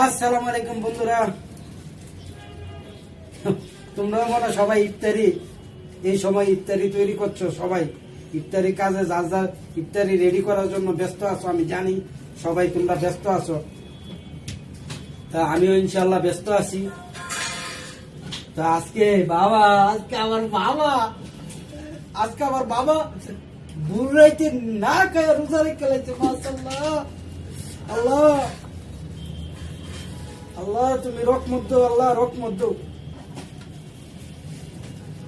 আসসালামু আলাইকুম বন্ধুরা, তোমরা মনে সবাই ইফতারি এই সময় ইফতারি তৈরি করছো, সবাই ইফতারি কাজে যা যা ইফতারি রেডি করার জন্য ব্যস্ত আছো। আমি জানি সবাই তোমরা ব্যস্ত আছো, তা আমিও ইনশাল্লাহ ব্যস্ত আছি। তা আজকে আমার বাবা বুড়াইতে না খায় রোজা রেখে লাইছে। মাশাআল্লাহ, আল্লাহ আল্লাহ তুমি রহমত দাও, আল্লাহ রহমত দাও।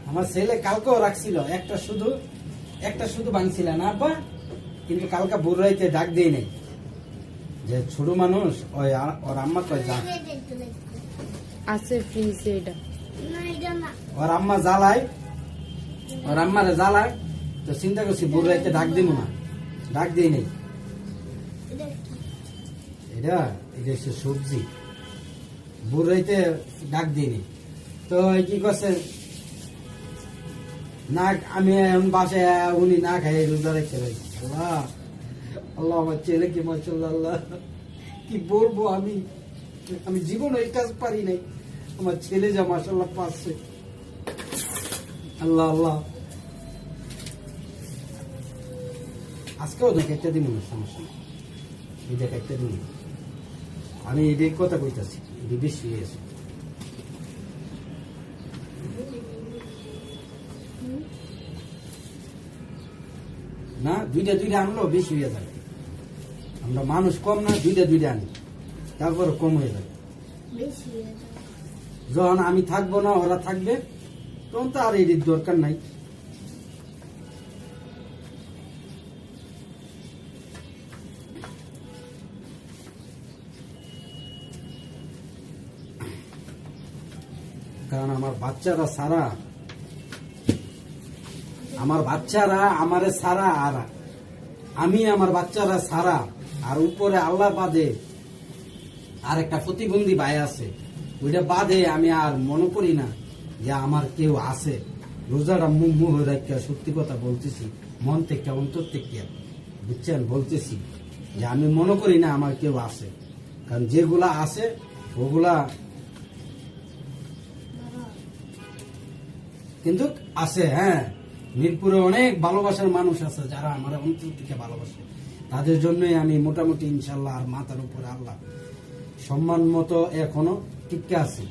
আমার ছেলে কালকেও রাখছিল, একটা শুধু ভাঙছিল না আব্বা, কিন্তু কালকে বুড়াইতে ডাক দেই নাই, যে ছোট মানুষ ওর আম্মা কয় যা আছে ফ্রিজে এটা ওর আম্মা জ্বালায়, ওর আম্মারে জ্বালায়, তো চিন্তা করছি বুড়াইতে ডাক দিব না, ডাক দিই নাই। এটা হচ্ছে সবজি, বুড়াইতে ডাক দিইনি। তো কি করছে না, আমি এখন বাসায় উনি না খাই রোজা রেখে রয়েছি। আল্লাহ আল্লাহ, আমার ছেলেকে মাশাআল্লাহ, আল্লাহ কি বলবো, আমি জীবনে এই কাজ পারি নাই, আমার ছেলে যা মাশাআল্লাহ পাচ্ছে। আল্লাহ আল্লাহ, আজকেও দেখ একটা দিন সমস্যা নেই, এই দেখ একটা দিন আমি এটাই কথা কইতাছি, এটা বেশি হয়ে গেছে। না দুইটা আনলো বেশি হয়ে যাবে, আমরা মানুষ কম না, দুইটা আনি তারপর কম হয়ে যাবে। যখন আমি থাকবো না ওরা থাকবে, তখন তো আর এর দরকার নাই। কারণ আমার বাচ্চারা আমারে সারা, আর আমি আমার বাচ্চারা সারা, আর উপরে আল্লাহ বাদে আর একটা প্রতিবন্ধী ভাই আছে, ওইটা বাদে আমি আর মনে করি না যে আমার কেউ আছে। রোজাটা মুখ রাখিয়া সত্যি কথা বলতেছি, মন থেকে অন্তর থেকে, বুঝছেন, বলতেছি যে আমি মনে করি না আমার কেউ আছে। কারণ যেগুলা আছে ওগুলা কিন্তু আছে। হ্যাঁ, মিরপুরে অনেক ভালোবাসার মানুষ আছে যারা আমার অন্তর থেকে ভালোবাসে, তাদের জন্যই আমি মোটামুটি ইনশাল্লাহ আর মাথার উপরে আল্লাহ সম্মান মতো এখনো টিকে আছি।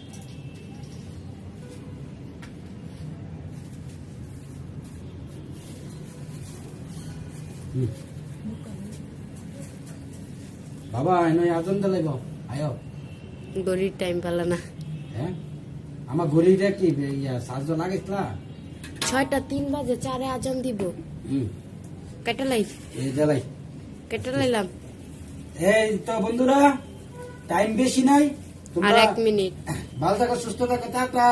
বাবা এনে আজন দিলাইব আয়ো, গরির টাইম পালা না। হ্যাঁ, আমার গরিটা কি সাহায্য লাগাইছিলা? 6:03 বাজে, 4-এ আজান দিব। কেটে লাই, এই জ্বালাই কেটে লাইলাম। এই তো বন্ধুরা, টাইম বেশি নাই, আর 1 মিনিট। ভালো থাকো, সুস্থ থাকো, টাটা।